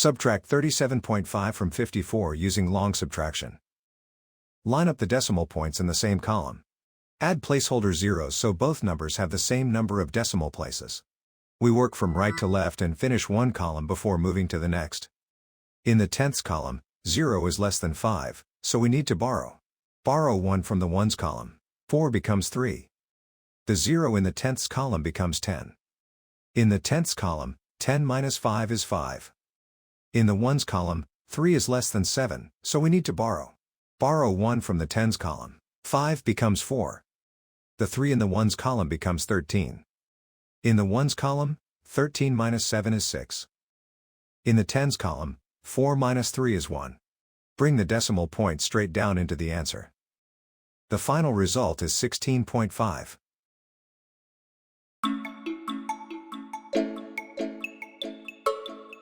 Subtract 37.5 from 54 using long subtraction. Line up the decimal points in the same column. Add placeholder zeros so both numbers have the same number of decimal places. We work from right to left and finish one column before moving to the next. In the tenths column, 0 is less than 5, so we need to borrow. Borrow 1 from the ones column. 4 becomes 3. The 0 in the tenths column becomes 10. In the tenths column, 10 minus 5 is 5. In the ones column, 3 is less than 7, so we need to borrow. Borrow 1 from the tens column. 5 becomes 4. The 3 in the ones column becomes 13. In the ones column, 13 minus 7 is 6. In the tens column, 4 minus 3 is 1. Bring the decimal point straight down into the answer. The final result is 16.5.